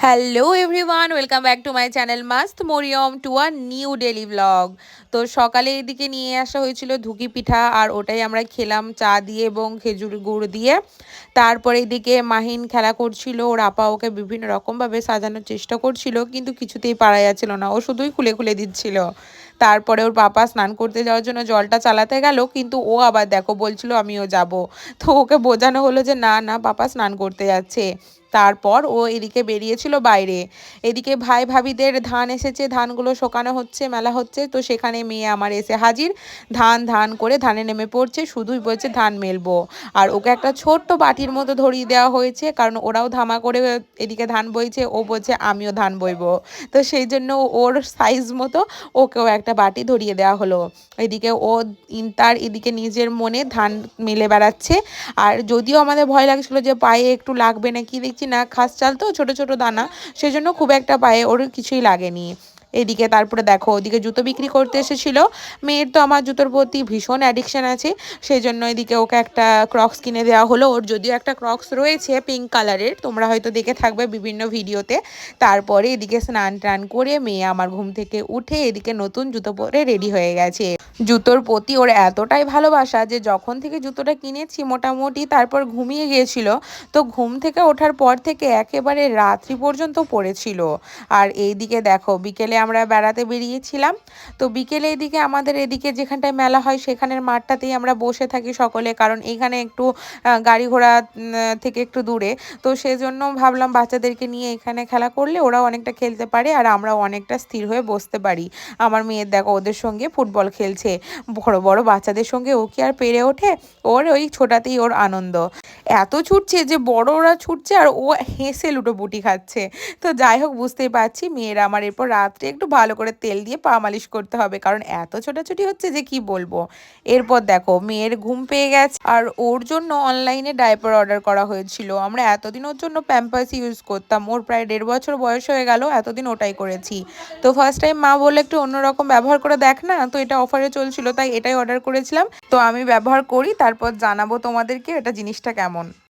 Hello everyone, welcome back to my channel মাস্ত Mariyam to a new daily vlog. তো সকালে এদিকে নিয়ে আসা হয়েছিল ধুকি পিঠা, আর ওটাই আমরা খেলাম চা দিয়ে এবং খেজুর গুড় দিয়ে। তারপরে এদিকে মাহিন খেলা করছিল, ওর আপা ওকে বিভিন্ন রকমভাবে সাজানোর চেষ্টা করছিল, কিন্তু কিছুতেই পারা যাচ্ছিল না, ও শুধুই খুলে খুলে দিচ্ছিল। তারপরে ওর পাপা স্নান করতে যাওয়ার জন্য জলটা চালাতে গেল, কিন্তু ও আবার দেখো বলছিল আমিও যাব। তো ওকে বোঝানো হলো যে না না, পাপা স্নান করতে যাচ্ছে। তারপর ও এদিকে বেরিয়েছিল বাইরে। এদিকে ভাই ভাবিদের ধান এসেছে, ধানগুলো শোকানো হচ্ছে, মেলা হচ্ছে, তো সেখানে মেয়ে আমার এসে হাজির। ধান ধান করে ধানে নেমে পড়ছে, শুধুই বলছে ধান মেলবো। আর ওকে একটা ছোট্ট বাটির মতো ধরিয়ে দেওয়া হয়েছে, কারণ ওরাও ধামা করে এদিকে ধান বইছে, ও বলছে আমিও ধান বইবো। তো সেই জন্য ওর সাইজ মতো ওকেও একটা বাটি ধরিয়ে দেওয়া হলো। এদিকে ও তার এদিকে নিজের মনে ধান মেলে বেড়াচ্ছে। আর যদিও আমাদের ভয় লাগছিল যে পায়ে একটু লাগবে না, কি দেখছি না, খাস চাল তো ছোট ছোট দানা, সেজন্য খুব একটা পায়ে ওর কিছুই লাগেনি। এদিকে তারপরে দেখো ওদিকে জুতো বিক্রি করতে এসেছিল। মেয়ের তো আমার জুতোর প্রতি ভীষণ অ্যাডিকশন আছে, সেই জন্য এদিকে ওকে একটা ক্রক্স কিনে দেওয়া হলো। ওর যদিও একটা ক্রক্স রয়েছে পিঙ্ক কালারের, তোমরা হয়তো দেখে থাকবে বিভিন্ন ভিডিওতে। তারপরে এদিকে স্নান টান করে মেয়ে আমার ঘুম থেকে উঠে এদিকে নতুন জুতো পরে রেডি হয়ে গেছে। জুতোর প্রতি ওর এতটাই ভালোবাসা যে যখন থেকে জুতোটা কিনেছি মোটামুটি তারপর ঘুমিয়ে গিয়েছিল, তো ঘুম থেকে ওঠার পর থেকে একেবারে রাত্রি পর্যন্ত পড়েছিল। আর এইদিকে দেখো বিকেলে আমরা বেড়াতে বেরিয়েছিলাম। তো বিকেলে এদিকে আমাদের এদিকে যেখানটায় মেলা হয় সেখানের মাঠটাতেই আমরা বসে থাকি সকলে, কারণ এইখানে একটু গাড়ি ঘোড়া থেকে একটু দূরে। তো সেজন্য ভাবলাম বাচ্চাদেরকে নিয়ে এখানে খেলা করলে ওরাও অনেকটা খেলতে পারে আর আমরাও অনেকটা স্থির হয়ে বসতে পারি। আমার মেয়ের দেখো ওদের সঙ্গে ফুটবল খেলছে। বড় বড় বাচ্চাদের সঙ্গে ও কি আর পেরে ওঠে, ওর ওই ছোটাতেই ওর আনন্দ। এত ছুটছে যে বড়রা ছুটছে আর ও হেসে লুটোপুটি খাচ্ছে। তো যাই হোক, বুঝতেই পারছি মেয়েরা আমার এরপর রাত্রে একটু ভালো করে তেল দিয়ে পা মালিশ করতে হবে, কারণ এত ছোটাছুটি হচ্ছে যে কি বলবো। এরপর দেখো মেয়ের ঘুম পেয়ে গেছে, আর ওর জন্য অনলাইনে ডাইপার অর্ডার করা হয়েছিল। আমরা এতদিন ওর জন্য প্যাম্পার্স ইউজ করতাম, ওর প্রায় 1.5 বছর বয়স হয়ে গেল, এতদিন ওটাই করেছি। তো ফার্স্ট টাইম মা বললে একটু অন্যরকম ব্যবহার করে দেখ না, তো এটা অফারে চলছিল তাই এটাই অর্ডার করেছিলাম। তো আমি ব্যবহার করি, তারপর জানাবো তোমাদেরকে এটা জিনিসটা কেমন।